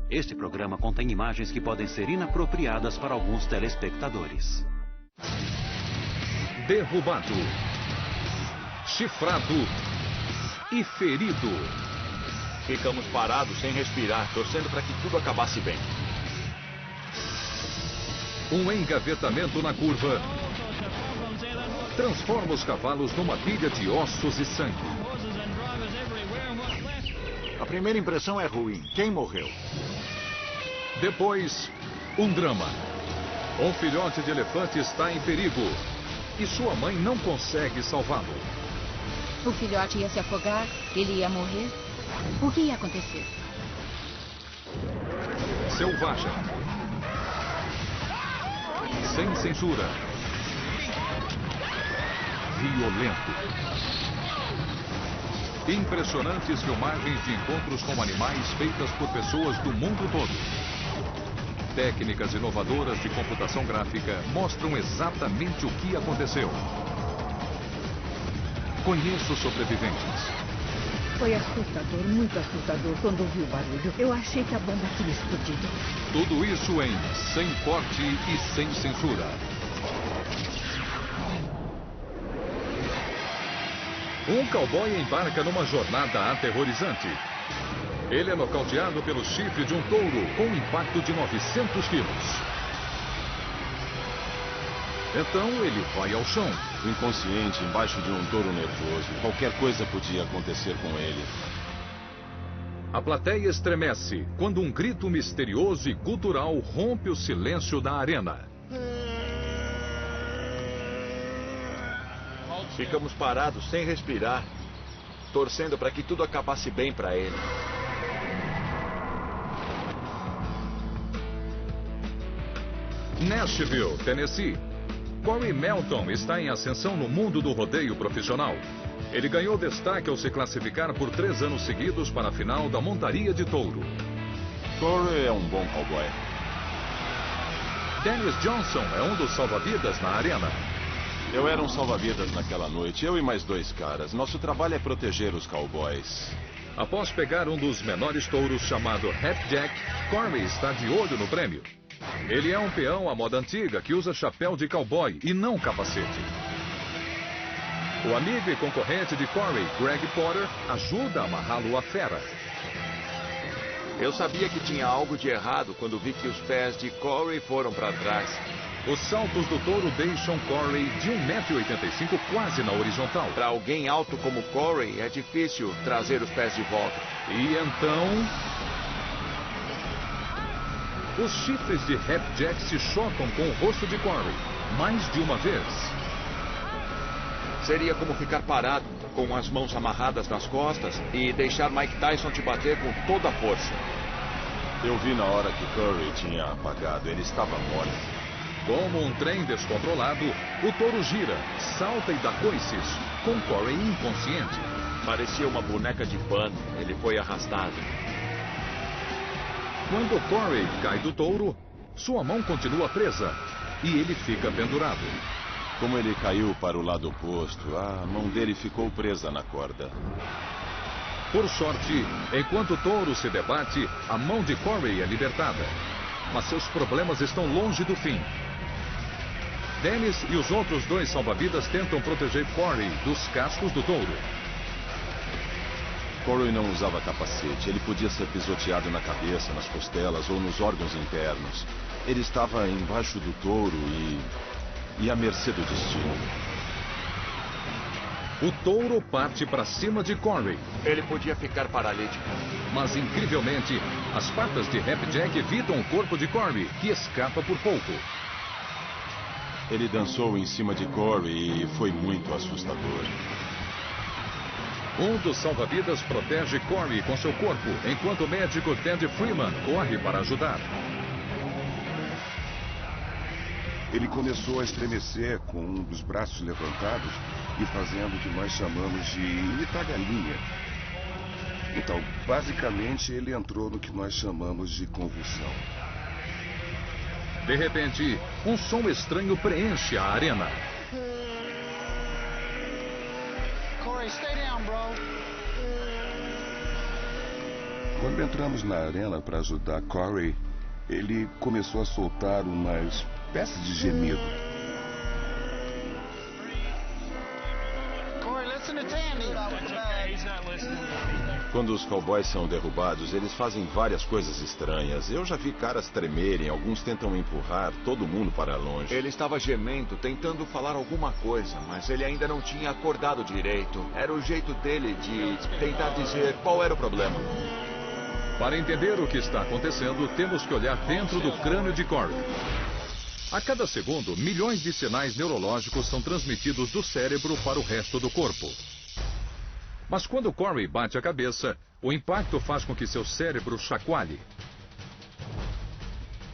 Este programa contém imagens que podem ser inapropriadas para alguns telespectadores. Derrubado, chifrado e ferido. Ficamos parados sem respirar, torcendo para que tudo acabasse bem. Um engavetamento na curva transforma os cavalos numa pilha de ossos e sangue. A primeira impressão é ruim. Quem morreu? Depois, um drama. Um filhote de elefante está em perigo e sua mãe não consegue salvá-lo. O filhote ia se afogar, ele ia morrer. O que ia acontecer? Selvagem. Sem censura. Violento. Impressionantes filmagens de encontros com animais feitas por pessoas do mundo todo. Técnicas inovadoras de computação gráfica mostram exatamente o que aconteceu. Conheça os sobreviventes. Foi assustador, muito assustador quando ouvi o barulho. Eu achei que a bomba tinha explodido. Tudo isso em Sem Corte e Sem Censura. Um cowboy embarca numa jornada aterrorizante. Ele é nocauteado pelo chifre de um touro com um impacto de 900 quilos. Então ele vai ao chão. Inconsciente, embaixo de um touro nervoso. Qualquer coisa podia acontecer com ele. A plateia estremece quando um grito misterioso e gutural rompe o silêncio da arena. Ficamos parados sem respirar, torcendo para que tudo acabasse bem para ele. Nashville, Tennessee. Corey Melton está em ascensão no mundo do rodeio profissional. Ele ganhou destaque ao se classificar por 3 anos seguidos para a final da montaria de touro. Corey é um bom cowboy. Dennis Johnson é um dos salva-vidas na arena. Eu era um salva-vidas naquela noite, eu e mais 2 caras. Nosso trabalho é proteger os cowboys. Após pegar um dos menores touros chamado Hapjack, Corey está de olho no prêmio. Ele é um peão à moda antiga que usa chapéu de cowboy e não capacete. O amigo e concorrente de Corey, Greg Potter, ajuda a amarrá-lo à fera. Eu sabia que tinha algo de errado quando vi que os pés de Corey foram para trás. Os saltos do touro deixam Corey de 1,85 m quase na horizontal. Para alguém alto como Corey, é difícil trazer os pés de volta. E então... os chifres de Hapjack se chocam com o rosto de Corey, mais de uma vez. Seria como ficar parado, com as mãos amarradas nas costas e deixar Mike Tyson te bater com toda a força. Eu vi na hora que Corey tinha apagado, ele estava morto. Como um trem descontrolado, o touro gira, salta e dá coices, com Corey inconsciente. Parecia uma boneca de pano, ele foi arrastado. Quando Corey cai do touro, sua mão continua presa e ele fica pendurado. Como ele caiu para o lado oposto, a mão dele ficou presa na corda. Por sorte, enquanto o touro se debate, a mão de Corey é libertada. Mas seus problemas estão longe do fim. Dennis e os outros 2 salva-vidas tentam proteger Corey dos cascos do touro. Corey não usava capacete. Ele podia ser pisoteado na cabeça, nas costelas ou nos órgãos internos. Ele estava embaixo do touro e à mercê do destino. O touro parte para cima de Corey. Ele podia ficar paralítico. Mas, incrivelmente, as patas de Hapjack evitam o corpo de Corey, que escapa por pouco. Ele dançou em cima de Corey e foi muito assustador. Um dos salva-vidas protege Corey com seu corpo, enquanto o médico Ted Freeman corre para ajudar. Ele começou a estremecer com um dos braços levantados e fazendo o que nós chamamos de imitar galinha. Então, basicamente, ele entrou no que nós chamamos de convulsão. De repente, um som estranho preenche a arena. Corey, stay down, bro. Quando entramos na arena para ajudar Corey, ele começou a soltar uma espécie de gemido. Quando os cowboys são derrubados, eles fazem várias coisas estranhas. Eu já vi caras tremerem, alguns tentam empurrar todo mundo para longe. Ele estava gemendo, tentando falar alguma coisa, mas ele ainda não tinha acordado direito. Era o jeito dele de tentar dizer qual era o problema. Para entender o que está acontecendo, temos que olhar dentro do crânio de Corey. A cada segundo, milhões de sinais neurológicos são transmitidos do cérebro para o resto do corpo. Mas quando Corey bate a cabeça, o impacto faz com que seu cérebro chacoalhe.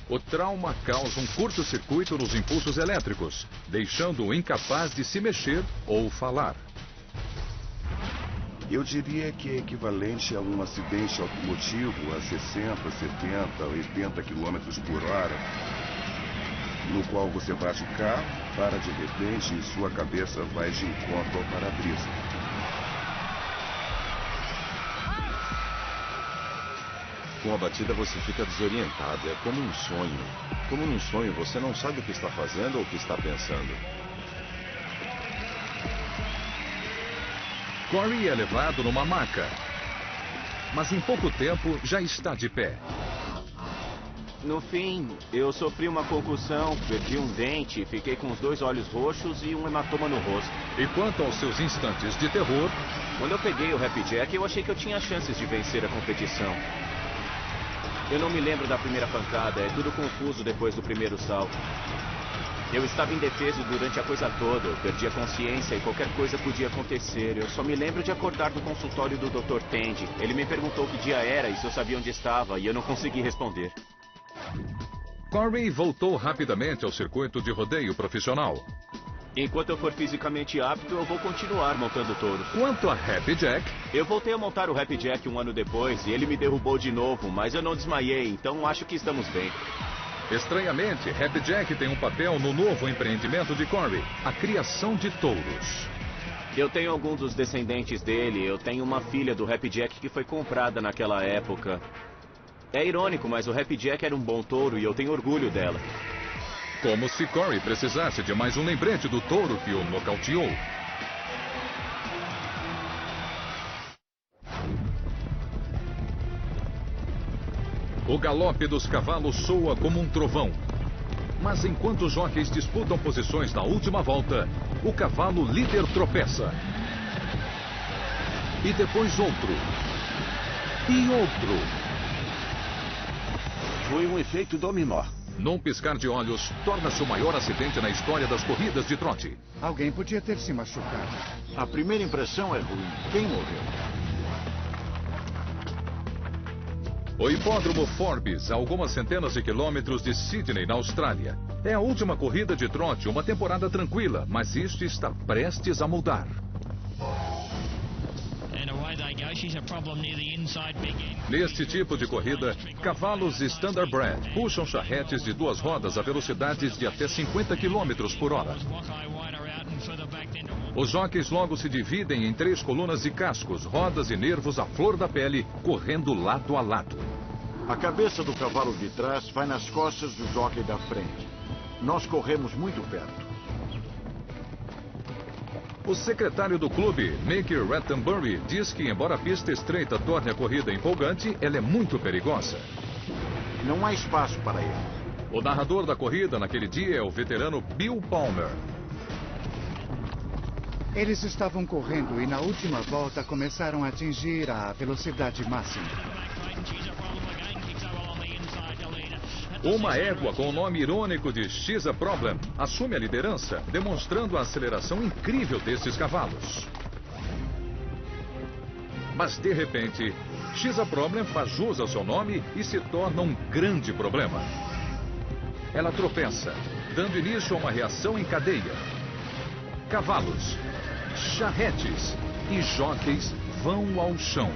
O trauma causa um curto-circuito nos impulsos elétricos, deixando-o incapaz de se mexer ou falar. Eu diria que é equivalente a um acidente automotivo a 60, 70, 80 km por hora, no qual você bate o carro, para de repente e sua cabeça vai de encontro ao para-brisa. Com a batida você fica desorientado, é como um sonho. Como num sonho, você não sabe o que está fazendo ou o que está pensando. Corey é levado numa maca, mas em pouco tempo já está de pé. No fim, eu sofri uma concussão, perdi um dente, fiquei com os 2 olhos roxos e um hematoma no rosto. E quanto aos seus instantes de terror... Quando eu peguei o Hapjack, eu achei que eu tinha chances de vencer a competição. Eu não me lembro da primeira pancada, é tudo confuso depois do primeiro salto. Eu estava indefeso durante a coisa toda, eu perdi a consciência e qualquer coisa podia acontecer. Eu só me lembro de acordar no consultório do Dr. Tandy. Ele me perguntou que dia era e se eu sabia onde estava, e eu não consegui responder. Corey voltou rapidamente ao circuito de rodeio profissional. Enquanto eu for fisicamente apto, eu vou continuar montando touros. Quanto a Hapjack... Eu voltei a montar o Hapjack um ano depois e ele me derrubou de novo, mas eu não desmaiei, então acho que estamos bem. Estranhamente, Hapjack tem um papel no novo empreendimento de Corey, a criação de touros. Eu tenho alguns dos descendentes dele, eu tenho uma filha do Hapjack que foi comprada naquela época. É irônico, mas o Hapjack era um bom touro e eu tenho orgulho dela. Como se Corey precisasse de mais um lembrete do touro que o nocauteou. O galope dos cavalos soa como um trovão. Mas enquanto os jockeys disputam posições na última volta, o cavalo líder tropeça. E depois outro. E outro. Foi um efeito dominó. Num piscar de olhos, torna-se o maior acidente na história das corridas de trote. Alguém podia ter se machucado. A primeira impressão é ruim. Quem morreu? O hipódromo Forbes, a algumas centenas de quilômetros de Sydney, na Austrália. É a última corrida de trote, uma temporada tranquila, mas isto está prestes a mudar. Neste tipo de corrida, cavalos standardbred puxam charretes de 2 rodas a velocidades de até 50 km por hora. Os jockeys logo se dividem em 3 colunas de cascos, rodas e nervos à flor da pele, correndo lado a lado. A cabeça do cavalo de trás vai nas costas do jockey da frente. Nós corremos muito perto. O secretário do clube, Mickey Rattenbury, diz que embora a pista estreita torne a corrida empolgante, ela é muito perigosa. Não há espaço para ele. O narrador da corrida naquele dia é o veterano Bill Palmer. Eles estavam correndo e na última volta começaram a atingir a velocidade máxima. Uma égua com o nome irônico de She's a Problem assume a liderança, demonstrando a aceleração incrível desses cavalos. Mas, de repente, She's a Problem faz jus ao seu nome e se torna um grande problema. Ela tropeça, dando início a uma reação em cadeia. Cavalos, charretes e jockeys vão ao chão.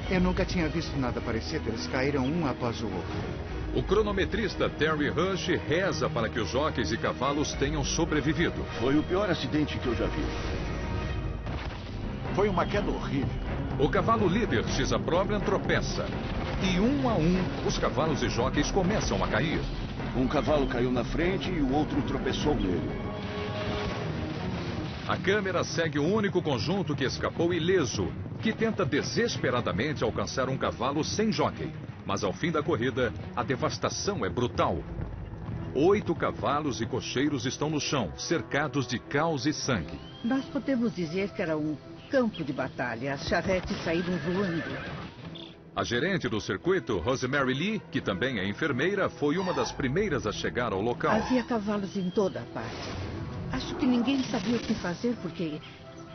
Eu nunca tinha visto nada parecido, eles caíram um após o outro. O cronometrista Terry Rush reza para que os jockeys e cavalos tenham sobrevivido. Foi o pior acidente que eu já vi. Foi uma queda horrível. O cavalo líder, She's a Problem, tropeça. E 1 a 1, os cavalos e jockeys começam a cair. Um cavalo caiu na frente e o outro tropeçou nele. A câmera segue o único conjunto que escapou ileso, que tenta desesperadamente alcançar um cavalo sem jockey. Mas ao fim da corrida, a devastação é brutal. 8 cavalos e cocheiros estão no chão, cercados de caos e sangue. Nós podemos dizer que era um campo de batalha. As charretes saíram voando. A gerente do circuito, Rosemary Lee, que também é enfermeira, foi uma das primeiras a chegar ao local. Havia cavalos em toda a parte. Acho que ninguém sabia o que fazer porque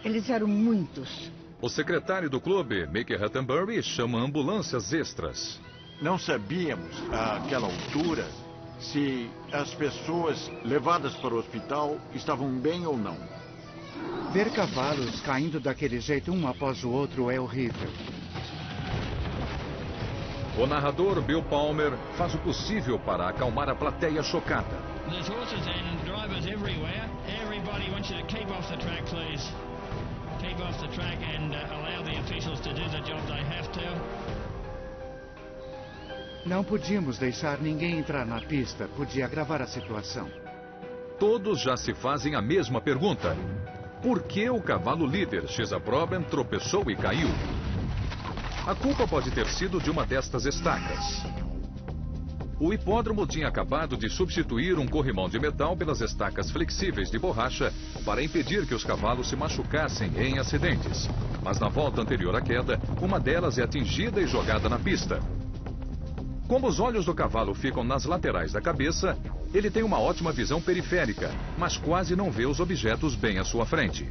eles eram muitos. O secretário do clube, Mickey Huttenbury, chama ambulâncias extras. Não sabíamos, àquela altura, se as pessoas levadas para o hospital estavam bem ou não. Ver cavalos caindo daquele jeito um após o outro é horrível. O narrador Bill Palmer faz o possível para acalmar a plateia chocada. There's horses and drivers everywhere. Everybody wants you to keep off the track, please. Keep off the track and allow the officials to do the job they have to. Não podíamos deixar ninguém entrar na pista. Podia agravar a situação. Todos já se fazem a mesma pergunta. Por que o cavalo líder, She's a Problem, tropeçou e caiu? A culpa pode ter sido de uma destas estacas. O hipódromo tinha acabado de substituir um corrimão de metal pelas estacas flexíveis de borracha para impedir que os cavalos se machucassem em acidentes. Mas na volta anterior à queda, uma delas é atingida e jogada na pista. Como os olhos do cavalo ficam nas laterais da cabeça, ele tem uma ótima visão periférica, mas quase não vê os objetos bem à sua frente.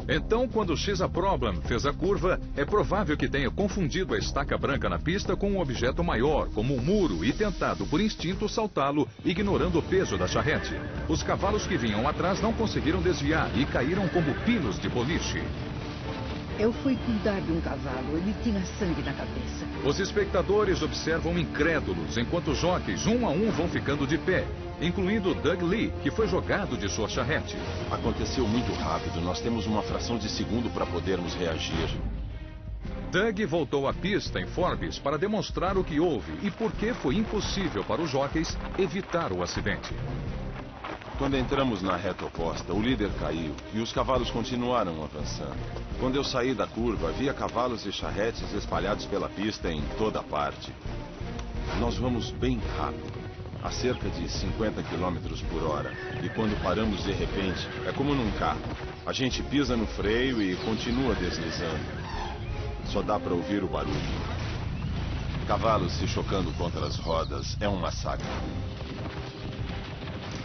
Então, quando She's a Problem fez a curva, é provável que tenha confundido a estaca branca na pista com um objeto maior, como um muro, e tentado por instinto saltá-lo, ignorando o peso da charrete. Os cavalos que vinham atrás não conseguiram desviar e caíram como pinos de boliche. Eu fui cuidar de um cavalo. Ele tinha sangue na cabeça. Os espectadores observam incrédulos, enquanto os jockeys, 1 a 1, vão ficando de pé, incluindo Doug Lee, que foi jogado de sua charrete. Aconteceu muito rápido. Nós temos uma fração de segundo para podermos reagir. Doug voltou à pista em Forbes para demonstrar o que houve e por que foi impossível para os jockeys evitar o acidente. Quando entramos na reta oposta, o líder caiu e os cavalos continuaram avançando. Quando eu saí da curva, havia cavalos e charretes espalhados pela pista em toda parte. Nós vamos bem rápido, a cerca de 50 km por hora. E quando paramos de repente, é como num carro. A gente pisa no freio e continua deslizando. Só dá para ouvir o barulho. Cavalos se chocando contra as rodas é um massacre.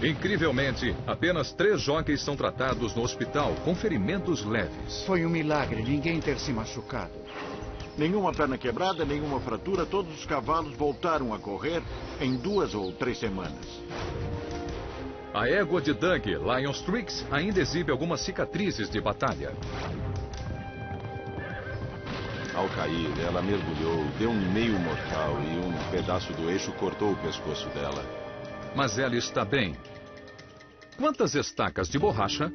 Incrivelmente, apenas 3 jockeys são tratados no hospital com ferimentos leves. Foi um milagre ninguém ter se machucado. Nenhuma perna quebrada, nenhuma fratura. Todos os cavalos voltaram a correr em 2 ou 3 semanas. A égua de Doug, Lion Strix, ainda exibe algumas cicatrizes de batalha. Ao cair, ela mergulhou, deu um meio mortal e um pedaço do eixo cortou o pescoço dela. Mas ela está bem. Quantas estacas de borracha?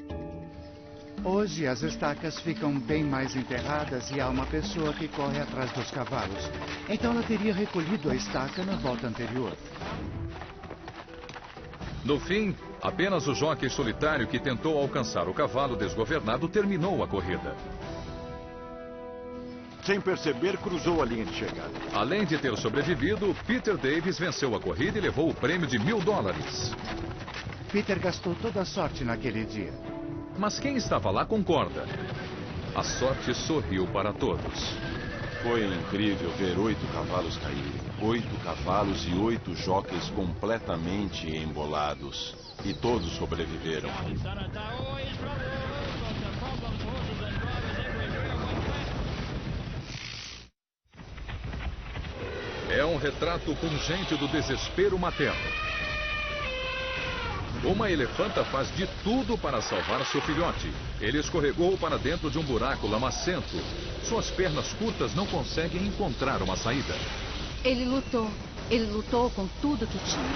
Hoje as estacas ficam bem mais enterradas e há uma pessoa que corre atrás dos cavalos. Então ela teria recolhido a estaca na volta anterior. No fim, apenas o jockey solitário que tentou alcançar o cavalo desgovernado terminou a corrida. Sem perceber, cruzou a linha de chegada. Além de ter sobrevivido, Peter Davis venceu a corrida e levou o prêmio de $1000. Peter gastou toda a sorte naquele dia. Mas quem estava lá concorda. A sorte sorriu para todos. Foi incrível ver 8 cavalos caírem. 8 cavalos e 8 jockeys completamente embolados. E todos sobreviveram. É um retrato pungente do desespero materno. Uma elefanta faz de tudo para salvar seu filhote. Ele escorregou para dentro de um buraco lamacento. Suas pernas curtas não conseguem encontrar uma saída. Ele lutou com tudo que tinha.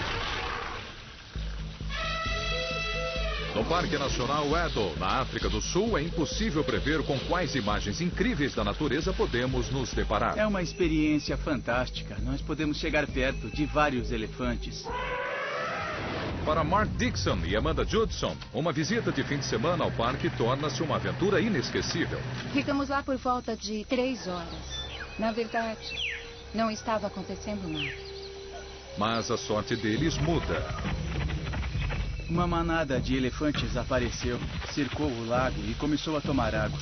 No Parque Nacional Weddell, na África do Sul, é impossível prever com quais imagens incríveis da natureza podemos nos deparar. É uma experiência fantástica. Nós podemos chegar perto de vários elefantes. Para Mark Dixon e Amanda Judson, uma visita de fim de semana ao parque torna-se uma aventura inesquecível. Ficamos lá por volta de 3 horas. Na verdade, não estava acontecendo nada. Mas a sorte deles muda. Uma manada de elefantes apareceu, cercou o lago e começou a tomar água.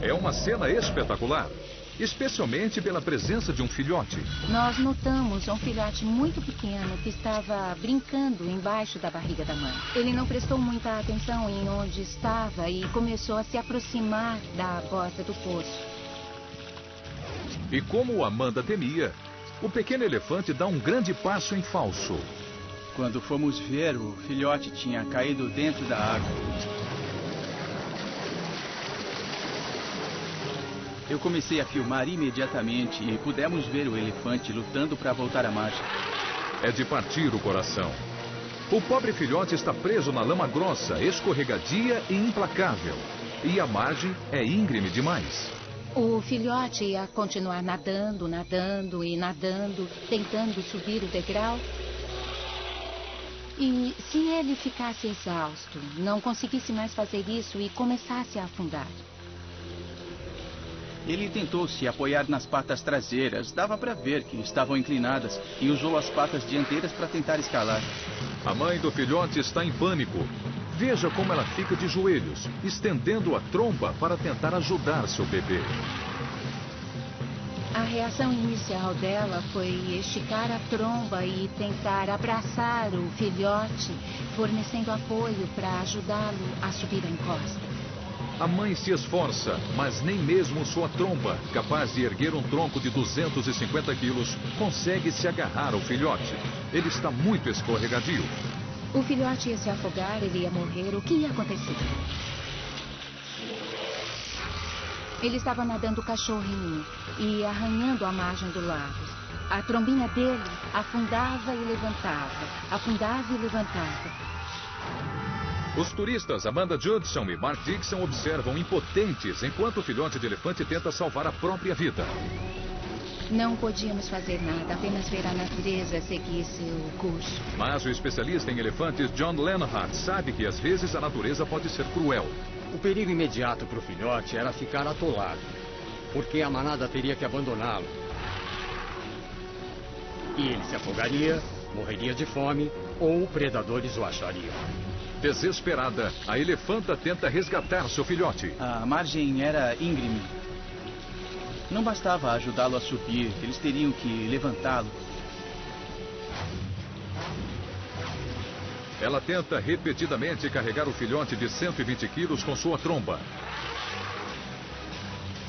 É uma cena espetacular, especialmente pela presença de um filhote. Nós notamos um filhote muito pequeno que estava brincando embaixo da barriga da mãe. Ele não prestou muita atenção em onde estava e começou a se aproximar da borda do poço. E como Amanda temia, o pequeno elefante dá um grande passo em falso. Quando fomos ver, o filhote tinha caído dentro da água. Eu comecei a filmar imediatamente e pudemos ver o elefante lutando para voltar à margem. É de partir o coração. O pobre filhote está preso na lama grossa, escorregadia e implacável. E a margem é íngreme demais. O filhote ia continuar nadando, nadando e nadando, tentando subir o degrau. E se ele ficasse exausto, não conseguisse mais fazer isso e começasse a afundar? Ele tentou se apoiar nas patas traseiras. Dava para ver que estavam inclinadas e usou as patas dianteiras para tentar escalar. A mãe do filhote está em pânico. Veja como ela fica de joelhos, estendendo a tromba para tentar ajudar seu bebê. A reação inicial dela foi esticar a tromba e tentar abraçar o filhote, fornecendo apoio para ajudá-lo a subir a encosta. A mãe se esforça, mas nem mesmo sua tromba, capaz de erguer um tronco de 250 quilos, consegue se agarrar ao filhote. Ele está muito escorregadio. O filhote ia se afogar, ele ia morrer. O que ia acontecer? Ele estava nadando cachorrinho e arranhando a margem do lago. A trombinha dele afundava e levantava, afundava e levantava. Os turistas Amanda Judson e Mark Dixon observam impotentes enquanto o filhote de elefante tenta salvar a própria vida. Não podíamos fazer nada, apenas ver a natureza seguir seu curso. Mas o especialista em elefantes John Lenhart sabe que às vezes a natureza pode ser cruel. O perigo imediato para o filhote era ficar atolado, porque a manada teria que abandoná-lo. E ele se afogaria, morreria de fome, ou predadores o achariam. Desesperada, a elefanta tenta resgatar seu filhote. A margem era íngreme. Não bastava ajudá-lo a subir, eles teriam que levantá-lo. Ela tenta repetidamente carregar o filhote de 120 quilos com sua tromba.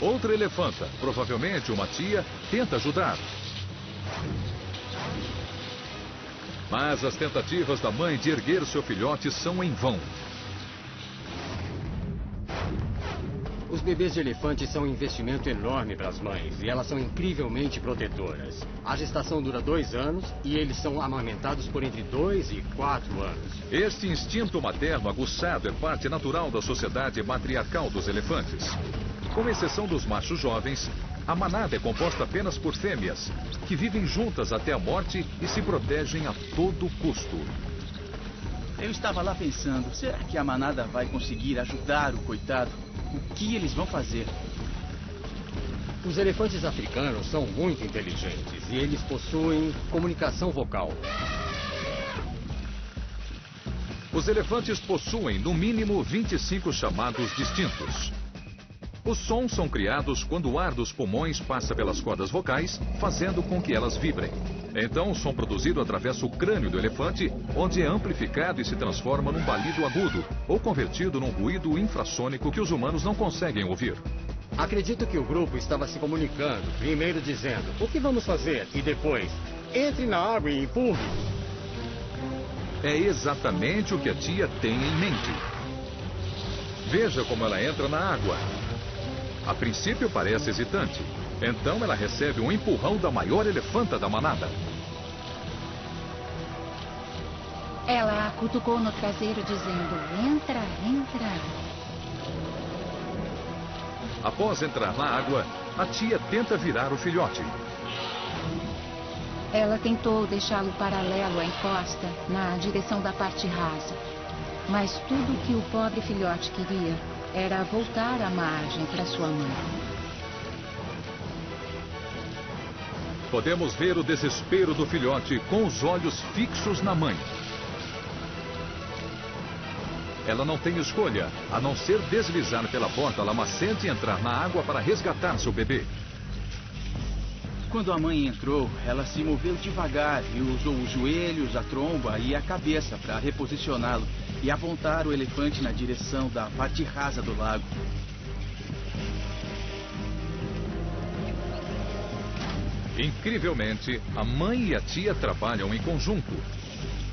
Outra elefanta, provavelmente uma tia, tenta ajudar. Mas as tentativas da mãe de erguer seu filhote são em vão. Os bebês de elefante são um investimento enorme para as mães e elas são incrivelmente protetoras. A gestação dura 2 anos e eles são amamentados por entre 2 e 4 anos. Este instinto materno aguçado é parte natural da sociedade matriarcal dos elefantes. Com exceção dos machos jovens, a manada é composta apenas por fêmeas, que vivem juntas até a morte e se protegem a todo custo. Eu estava lá pensando, será que a manada vai conseguir ajudar o coitado? O que eles vão fazer? Os elefantes africanos são muito inteligentes e eles possuem comunicação vocal. Os elefantes possuem, no mínimo, 25 chamados distintos. Os sons são criados quando o ar dos pulmões passa pelas cordas vocais, fazendo com que elas vibrem. Então, o som produzido atravessa o crânio do elefante, onde é amplificado e se transforma num balido agudo, ou convertido num ruído infrassônico que os humanos não conseguem ouvir. Acredito que o grupo estava se comunicando, primeiro dizendo, o que vamos fazer? E depois, entre na água e empurre. É exatamente o que a tia tem em mente. Veja como ela entra na água. A princípio parece hesitante. Então ela recebe um empurrão da maior elefanta da manada. Ela a cutucou no traseiro, dizendo: entra, entra. Após entrar na água, a tia tenta virar o filhote. Ela tentou deixá-lo paralelo à encosta, na direção da parte rasa. Mas tudo que o pobre filhote queria era voltar à margem para sua mãe. Podemos ver o desespero do filhote com os olhos fixos na mãe. Ela não tem escolha, a não ser deslizar pela porta lamacente e entrar na água para resgatar seu bebê. Quando a mãe entrou, ela se moveu devagar e usou os joelhos, a tromba e a cabeça para reposicioná-lo e apontar o elefante na direção da parte rasa do lago. Incrivelmente, a mãe e a tia trabalham em conjunto,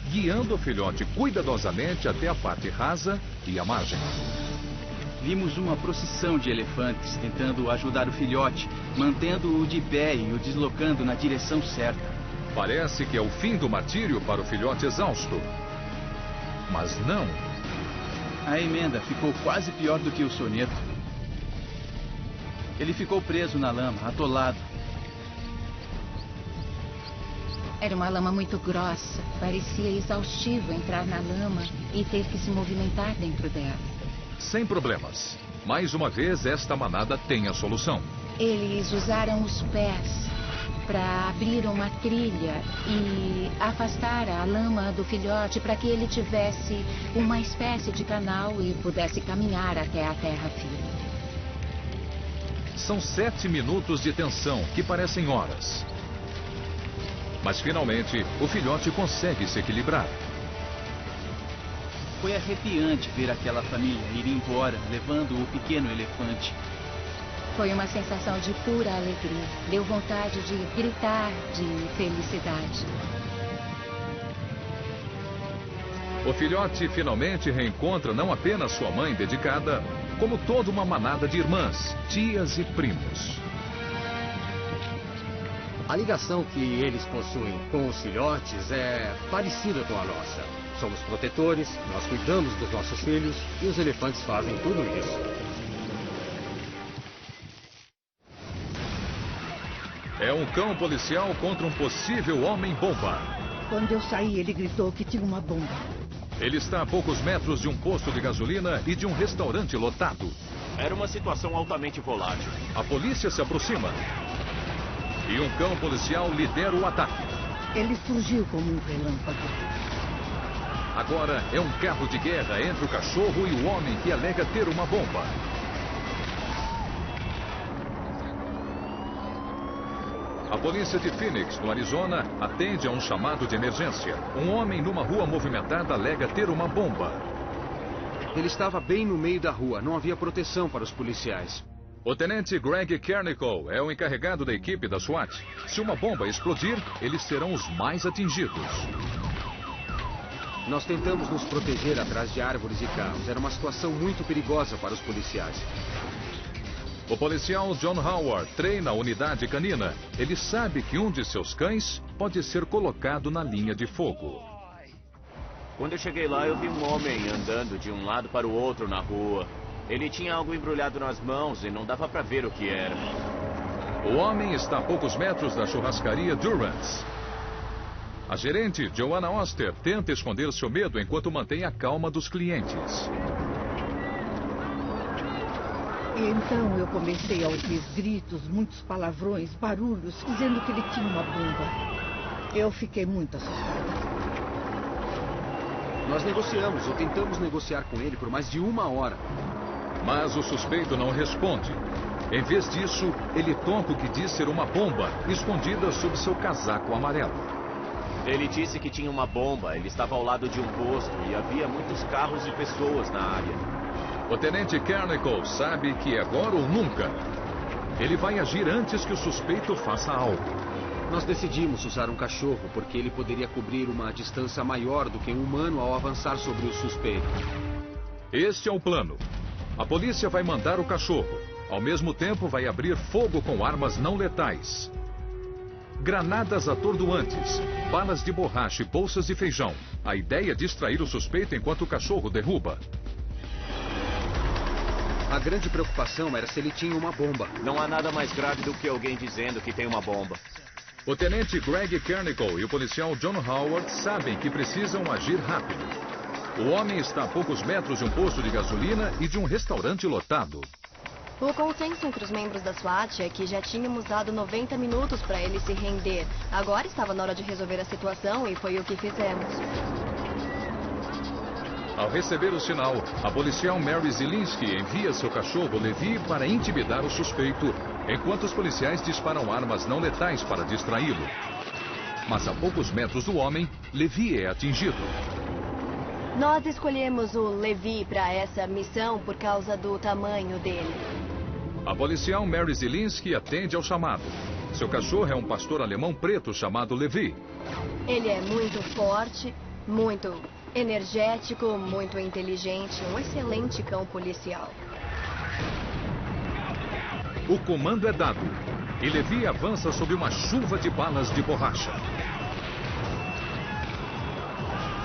guiando o filhote cuidadosamente até a parte rasa e a margem. Vimos uma procissão de elefantes tentando ajudar o filhote, mantendo-o de pé e o deslocando na direção certa. Parece que é o fim do martírio para o filhote exausto. Mas não. A emenda ficou quase pior do que o soneto. Ele ficou preso na lama, atolado. Era uma lama muito grossa. Parecia exaustivo entrar na lama e ter que se movimentar dentro dela. Sem problemas. Mais uma vez, esta manada tem a solução. Eles usaram os pés para abrir uma trilha e afastar a lama do filhote para que ele tivesse uma espécie de canal e pudesse caminhar até a terra firme. São 7 minutos de tensão, que parecem horas. Mas finalmente, o filhote consegue se equilibrar. Foi arrepiante ver aquela família ir embora, levando o pequeno elefante. Foi uma sensação de pura alegria. Deu vontade de gritar de felicidade. O filhote finalmente reencontra não apenas sua mãe dedicada, como toda uma manada de irmãs, tias e primos. A ligação que eles possuem com os filhotes é parecida com a nossa. Somos protetores, nós cuidamos dos nossos filhos e os elefantes fazem tudo isso. É um cão policial contra um possível homem-bomba. Quando eu saí, ele gritou que tinha uma bomba. Ele está a poucos metros de um posto de gasolina e de um restaurante lotado. Era uma situação altamente volátil. A polícia se aproxima. E um cão policial lidera o ataque. Ele fugiu como um relâmpago. Agora é um carro de guerra entre o cachorro e o homem que alega ter uma bomba. A polícia de Phoenix, no Arizona, atende a um chamado de emergência. Um homem numa rua movimentada alega ter uma bomba. Ele estava bem no meio da rua, não havia proteção para os policiais. O tenente Greg Kernickel é o encarregado da equipe da SWAT. Se uma bomba explodir, eles serão os mais atingidos. Nós tentamos nos proteger atrás de árvores e carros. Era uma situação muito perigosa para os policiais. O policial John Howard treina a unidade canina. Ele sabe que um de seus cães pode ser colocado na linha de fogo. Quando eu cheguei lá, eu vi um homem andando de um lado para o outro na rua. Ele tinha algo embrulhado nas mãos e não dava para ver o que era. O homem está a poucos metros da churrascaria Durance. A gerente, Joanna Oster, tenta esconder seu medo enquanto mantém a calma dos clientes. E então eu comecei a ouvir gritos, muitos palavrões, barulhos, dizendo que ele tinha uma bomba. Eu fiquei muito assustada. Nós negociamos, ou tentamos negociar com ele por mais de 1 hora. Mas o suspeito não responde. Em vez disso, ele toca o que diz ser uma bomba, escondida sob seu casaco amarelo. Ele disse que tinha uma bomba, ele estava ao lado de um posto e havia muitos carros e pessoas na área. O tenente Kernickel sabe que é agora ou nunca. Ele vai agir antes que o suspeito faça algo. Nós decidimos usar um cachorro porque ele poderia cobrir uma distância maior do que um humano ao avançar sobre o suspeito. Este é o plano. A polícia vai mandar o cachorro. Ao mesmo tempo, vai abrir fogo com armas não letais. granadas atordoantes, balas de borracha e bolsas de feijão. A ideia é distrair o suspeito enquanto o cachorro derruba. A grande preocupação era se ele tinha uma bomba. Não há nada mais grave do que alguém dizendo que tem uma bomba. O tenente Greg Kernickel e o policial John Howard sabem que precisam agir rápido. O homem está a poucos metros de um posto de gasolina e de um restaurante lotado. O consenso entre os membros da SWAT é que já tínhamos dado 90 minutos para ele se render. Agora estava na hora de resolver a situação e foi o que fizemos. Ao receber o sinal, a policial Mary Zielinski envia seu cachorro Levi para intimidar o suspeito, enquanto os policiais disparam armas não letais para distraí-lo. Mas a poucos metros do homem, Levi é atingido. Nós escolhemos o Levi para essa missão por causa do tamanho dele. A policial Mary Zielinski atende ao chamado. Seu cachorro é um pastor alemão preto chamado Levi. Ele é muito forte, muito energético, muito inteligente, um excelente cão policial. O comando é dado e Levi avança sob uma chuva de balas de borracha.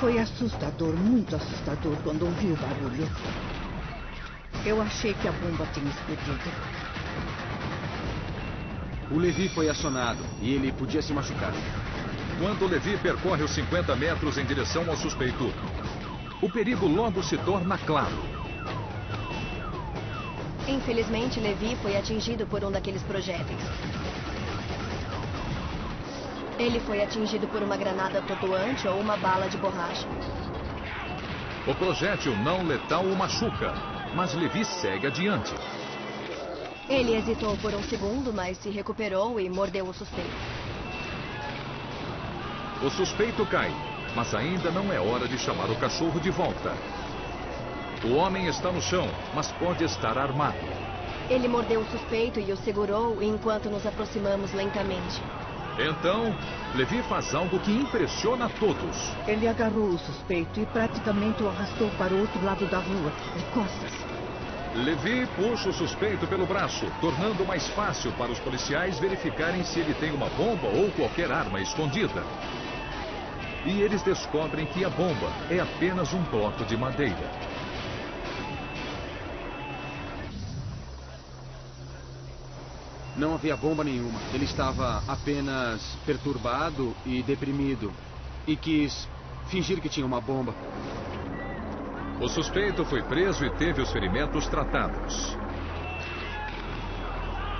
Foi assustador, muito assustador, quando ouvi o barulho. Eu achei que a bomba tinha explodido. O Levi foi acionado e ele podia se machucar. Quando Levi percorre os 50 metros em direção ao suspeito, o perigo logo se torna claro. Infelizmente, Levi foi atingido por um daqueles projéteis. Ele foi atingido por uma granada atordoante ou uma bala de borracha. O projétil não letal o machuca, mas Levi segue adiante. Ele hesitou por um segundo, mas se recuperou e mordeu o suspeito. O suspeito cai, mas ainda não é hora de chamar o cachorro de volta. O homem está no chão, mas pode estar armado. Ele mordeu o suspeito e o segurou enquanto nos aproximamos lentamente. Então, Levi faz algo que impressiona a todos. Ele agarrou o suspeito e praticamente o arrastou para o outro lado da rua, de costas. Levi puxa o suspeito pelo braço, tornando mais fácil para os policiais verificarem se ele tem uma bomba ou qualquer arma escondida. E eles descobrem que a bomba é apenas um bloco de madeira. Não havia bomba nenhuma. Ele estava apenas perturbado e deprimido. E quis fingir que tinha uma bomba. O suspeito foi preso e teve os ferimentos tratados.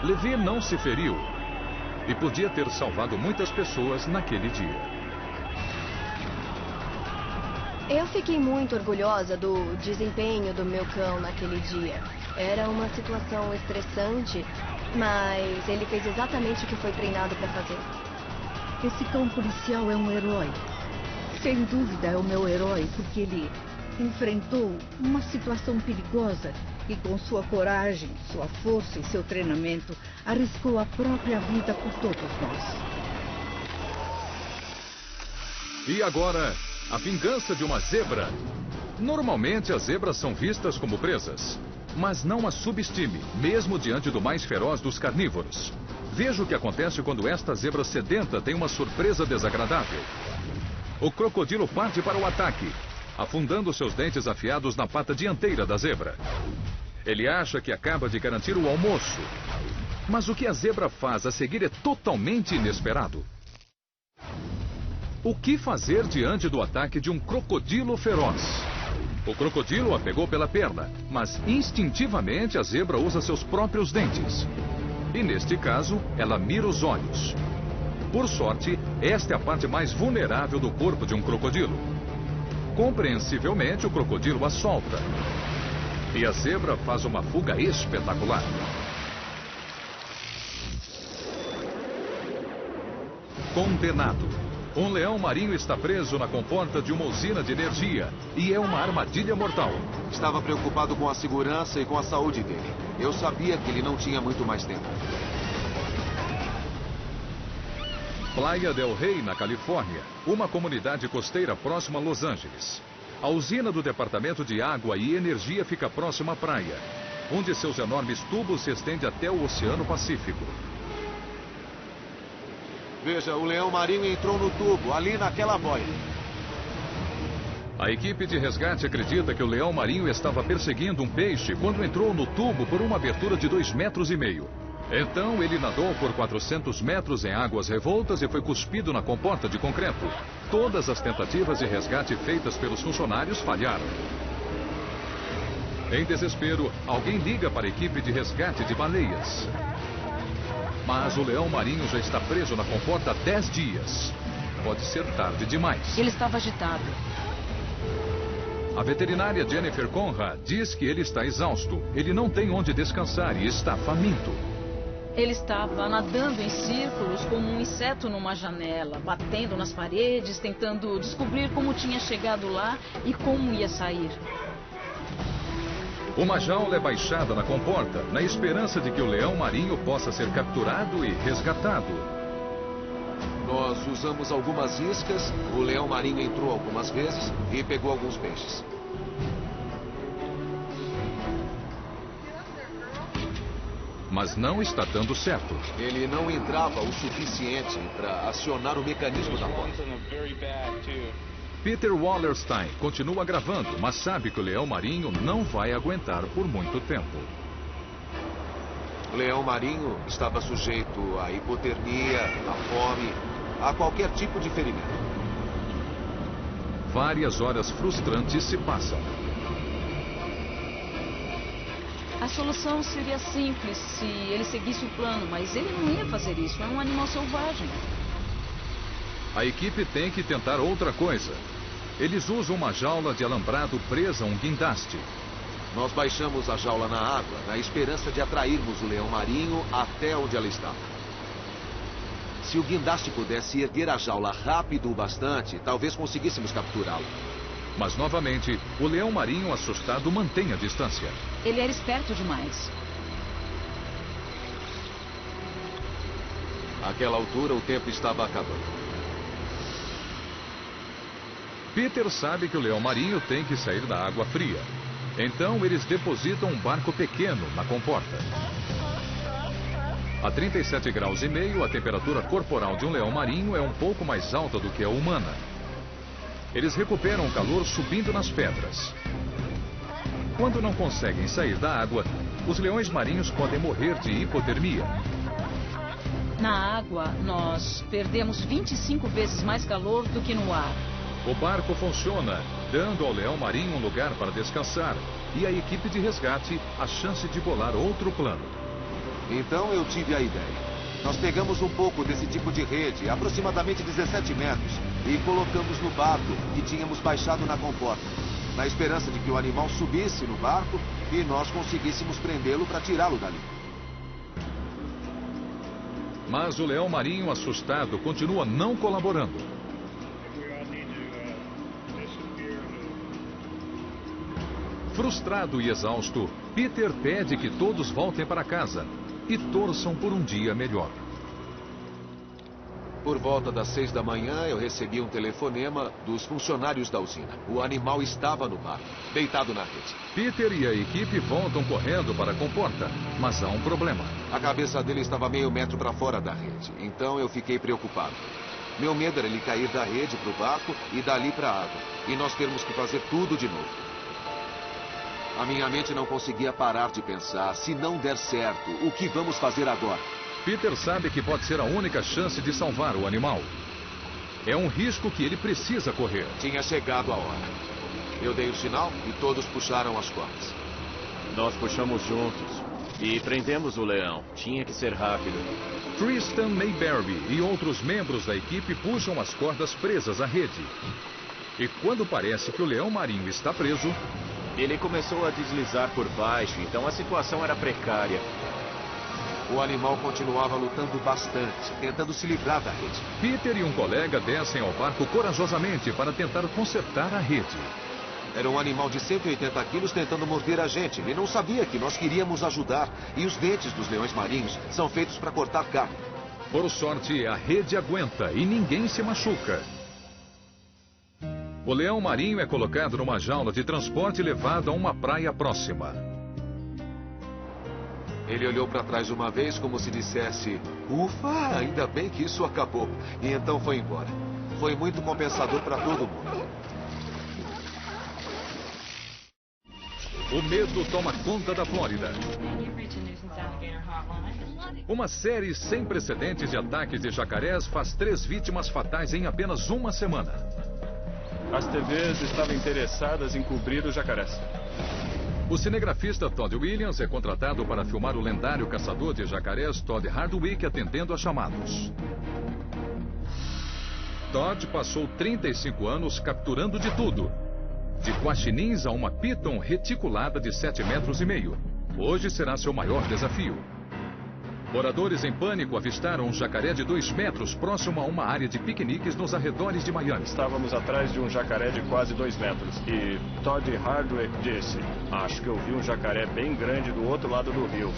Levi não se feriu e podia ter salvado muitas pessoas naquele dia. Eu fiquei muito orgulhosa do desempenho do meu cão naquele dia. Era uma situação estressante, mas ele fez exatamente o que foi treinado para fazer. Esse cão policial é um herói. Sem dúvida é o meu herói, porque ele enfrentou uma situação perigosa e com sua coragem, sua força e seu treinamento, arriscou a própria vida por todos nós. E agora, a vingança de uma zebra. Normalmente as zebras são vistas como presas, mas não as subestime, mesmo diante do mais feroz dos carnívoros. Veja o que acontece quando esta zebra sedenta tem uma surpresa desagradável. O crocodilo parte para o ataque, afundando seus dentes afiados na pata dianteira da zebra. Ele acha que acaba de garantir o almoço, mas o que a zebra faz a seguir é totalmente inesperado. O que fazer diante do ataque de um crocodilo feroz? O crocodilo a pegou pela perna, mas instintivamente a zebra usa seus próprios dentes. E neste caso, ela mira os olhos. Por sorte, esta é a parte mais vulnerável do corpo de um crocodilo. Compreensivelmente, o crocodilo a solta. E a zebra faz uma fuga espetacular. Condenado. Um leão marinho está preso na comporta de uma usina de energia e é uma armadilha mortal. Estava preocupado com a segurança e com a saúde dele. Eu sabia que ele não tinha muito mais tempo. Playa del Rey, na Califórnia, uma comunidade costeira próxima a Los Angeles. A usina do Departamento de Água e Energia fica próxima à praia, onde seus enormes tubos se estendem até o Oceano Pacífico. Veja, o leão marinho entrou no tubo, ali naquela boia. A equipe de resgate acredita que o leão marinho estava perseguindo um peixe quando entrou no tubo por uma abertura de 2,5 metros. Então ele nadou por 400 metros em águas revoltas e foi cuspido na comporta de concreto. Todas as tentativas de resgate feitas pelos funcionários falharam. Em desespero, alguém liga para a equipe de resgate de baleias. Mas o leão marinho já está preso na comporta há 10 dias. Pode ser tarde demais. Ele estava agitado. A veterinária Jennifer Conrad diz que ele está exausto. Ele não tem onde descansar e está faminto. Ele estava nadando em círculos como um inseto numa janela, batendo nas paredes, tentando descobrir como tinha chegado lá e como ia sair. Uma jaula é baixada na comporta, na esperança de que o leão marinho possa ser capturado e resgatado. Nós usamos algumas iscas, o leão marinho entrou algumas vezes e pegou alguns peixes. Mas não está dando certo. Ele não entrava o suficiente para acionar o mecanismo da porta. Peter Wallerstein continua gravando, mas sabe que o leão marinho não vai aguentar por muito tempo. O leão marinho estava sujeito à hipotermia, à fome, a qualquer tipo de ferimento. Várias horas frustrantes se passam. A solução seria simples se ele seguisse o plano, mas ele não ia fazer isso. É um animal selvagem. A equipe tem que tentar outra coisa. Eles usam uma jaula de alambrado presa a um guindaste. Nós baixamos a jaula na água, na esperança de atrairmos o leão marinho até onde ela estava. Se o guindaste pudesse erguer a jaula rápido o bastante, talvez conseguíssemos capturá-lo. Mas, novamente, o leão marinho assustado mantém a distância. Ele era esperto demais. Àquela altura, o tempo estava acabando. Peter sabe que o leão marinho tem que sair da água fria. Então, eles depositam um barco pequeno na comporta. A 37,5 graus, a temperatura corporal de um leão marinho é um pouco mais alta do que a humana. Eles recuperam o calor subindo nas pedras. Quando não conseguem sair da água, os leões marinhos podem morrer de hipotermia. Na água, nós perdemos 25 vezes mais calor do que no ar. O barco funciona, dando ao leão marinho um lugar para descansar e a equipe de resgate a chance de bolar outro plano. Então eu tive a ideia. Nós pegamos um pouco desse tipo de rede, aproximadamente 17 metros, e colocamos no barco que tínhamos baixado na comporta, na esperança de que o animal subisse no barco e nós conseguíssemos prendê-lo para tirá-lo dali. Mas o leão marinho, assustado, continua não colaborando. Frustrado e exausto, Peter pede que todos voltem para casa e torçam por um dia melhor. Por volta das 6 da manhã, eu recebi um telefonema dos funcionários da usina. O animal estava no barco, deitado na rede. Peter e a equipe voltam correndo para a comporta, mas há um problema. A cabeça dele estava meio metro para fora da rede, então eu fiquei preocupado. Meu medo era ele cair da rede para o barco e dali para a água, e nós termos que fazer tudo de novo. A minha mente não conseguia parar de pensar, se não der certo, o que vamos fazer agora? Peter sabe que pode ser a única chance de salvar o animal. É um risco que ele precisa correr. Tinha chegado a hora. Eu dei o sinal e todos puxaram as cordas. Nós puxamos juntos e prendemos o leão. Tinha que ser rápido. Tristan Mayberry e outros membros da equipe puxam as cordas presas à rede. E quando parece que o leão marinho está preso... Ele começou a deslizar por baixo, então a situação era precária. O animal continuava lutando bastante, tentando se livrar da rede. Peter e um colega descem ao barco corajosamente para tentar consertar a rede. Era um animal de 180 quilos tentando morder a gente. Ele não sabia que nós queríamos ajudar. E os dentes dos leões marinhos são feitos para cortar carne. Por sorte, a rede aguenta e ninguém se machuca. O leão marinho é colocado numa jaula de transporte e levado a uma praia próxima. Ele olhou para trás uma vez como se dissesse: ufa, ainda bem que isso acabou. E então foi embora. Foi muito compensador para todo mundo. O medo toma conta da Flórida. Uma série sem precedentes de ataques de jacarés faz 3 vítimas fatais em apenas uma semana. As TVs estavam interessadas em cobrir os jacarés. O cinegrafista Todd Williams é contratado para filmar o lendário caçador de jacarés Todd Hardwick atendendo a chamados. Todd passou 35 anos capturando de tudo. De guaxinins a uma piton reticulada de 7,5 metros. Hoje será seu maior desafio. Moradores em pânico avistaram um jacaré de 2 metros próximo a uma área de piqueniques nos arredores de Miami. Estávamos atrás de um jacaré de quase 2 metros. E Todd Hardwick disse: acho que eu vi um jacaré bem grande do outro lado do rio.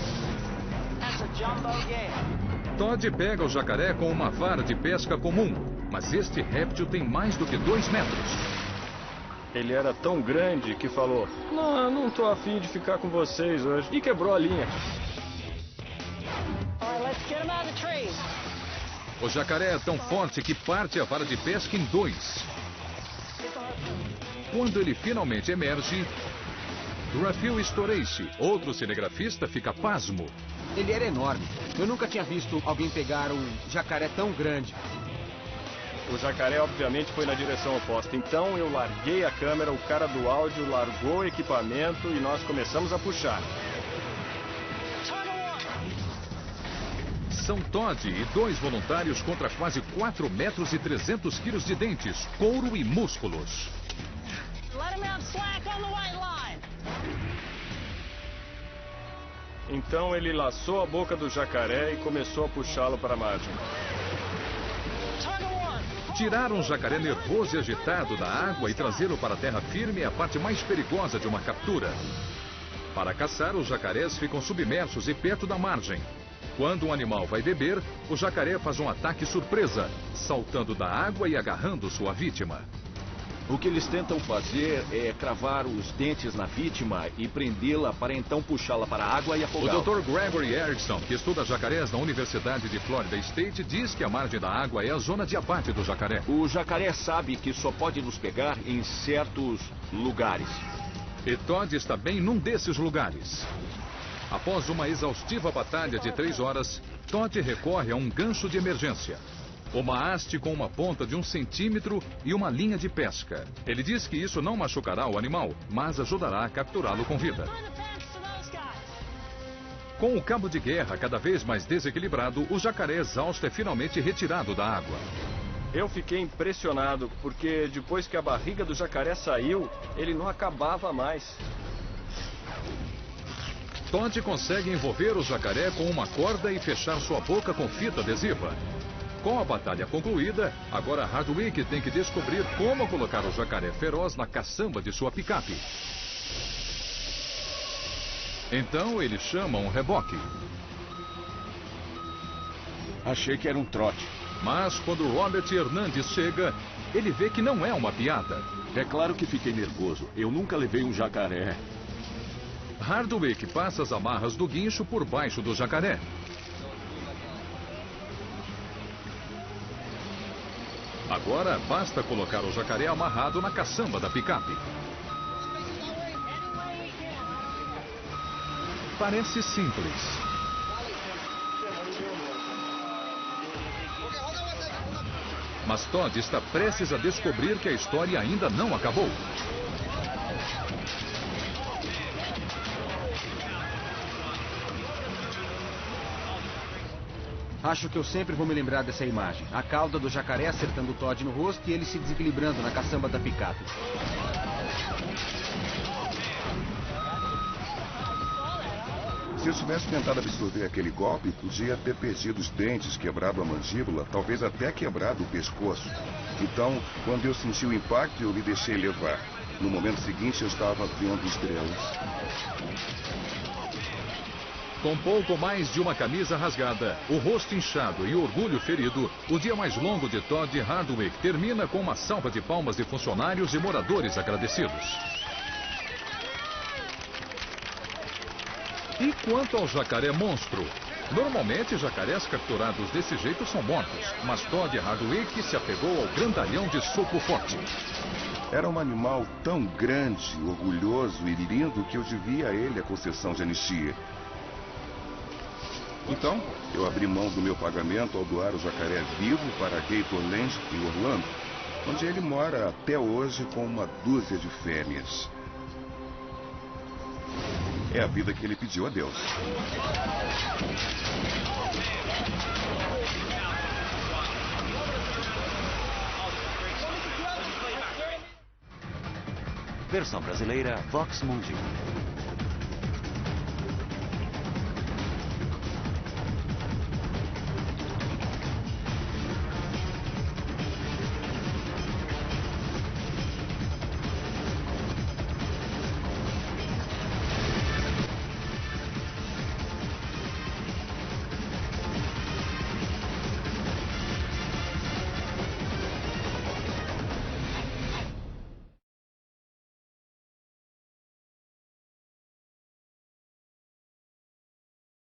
Todd pega o jacaré com uma vara de pesca comum, mas este réptil tem mais do que 2 metros. Ele era tão grande que falou: não tô afim de ficar com vocês hoje. E quebrou a linha. O jacaré é tão forte que parte a vara de pesca em 2. Quando ele finalmente emerge, Raphael Storage, outro cinegrafista, fica pasmo. Ele era enorme. Eu nunca tinha visto alguém pegar um jacaré tão grande. O jacaré obviamente foi na direção oposta. Então eu larguei a câmera, o cara do áudio largou o equipamento e nós começamos a puxar. São Todd e 2 voluntários contra quase 4 metros e 300 quilos de dentes, couro e músculos. Então ele laçou a boca do jacaré e começou a puxá-lo para a margem. Tirar um jacaré nervoso e agitado da água e trazê-lo para a terra firme é a parte mais perigosa de uma captura. Para caçar, os jacarés ficam submersos e perto da margem. Quando um animal vai beber, o jacaré faz um ataque surpresa, saltando da água e agarrando sua vítima. O que eles tentam fazer é cravar os dentes na vítima e prendê-la para então puxá-la para a água e afogá-la. O Dr. Gregory Erickson, que estuda jacarés na Universidade de Florida State, diz que a margem da água é a zona de abate do jacaré. O jacaré sabe que só pode nos pegar em certos lugares. E Todd está bem num desses lugares. Após uma exaustiva batalha de 3 horas, Todd recorre a um gancho de emergência. Uma haste com uma ponta de 1 centímetro e uma linha de pesca. Ele diz que isso não machucará o animal, mas ajudará a capturá-lo com vida. Com o cabo de guerra cada vez mais desequilibrado, o jacaré exausto é finalmente retirado da água. Eu fiquei impressionado, porque depois que a barriga do jacaré saiu, ele não acabava mais. Todd consegue envolver o jacaré com uma corda e fechar sua boca com fita adesiva. Com a batalha concluída, agora Hardwick tem que descobrir como colocar o jacaré feroz na caçamba de sua picape. Então ele chama um reboque. Achei que era um trote. Mas quando Robert Hernandes chega, ele vê que não é uma piada. É claro que fiquei nervoso. Eu nunca levei um jacaré. Hardwick passa as amarras do guincho por baixo do jacaré. Agora basta colocar o jacaré amarrado na caçamba da picape. Parece simples. Mas Todd está prestes a descobrir que a história ainda não acabou. Acho que eu sempre vou me lembrar dessa imagem. A cauda do jacaré acertando o Todd no rosto e ele se desequilibrando na caçamba da picape. Se eu tivesse tentado absorver aquele golpe, podia ter perdido os dentes, quebrado a mandíbula, talvez até quebrado o pescoço. Então, quando eu senti o impacto, eu me deixei levar. No momento seguinte, eu estava vendo estrelas. Com pouco mais de uma camisa rasgada, o rosto inchado e o orgulho ferido, o dia mais longo de Todd Hardwick termina com uma salva de palmas de funcionários e moradores agradecidos. E quanto ao jacaré monstro? Normalmente, jacarés capturados desse jeito são mortos, mas Todd Hardwick se apegou ao grandalhão de sopro forte. Era um animal tão grande, orgulhoso e lindo que eu devia a ele a concessão de anistia. Então, eu abri mão do meu pagamento ao doar o jacaré vivo para Gatorland em Orlando, onde ele mora até hoje com uma dúzia de fêmeas. É a vida que ele pediu a Deus. Versão brasileira Vox Mundi.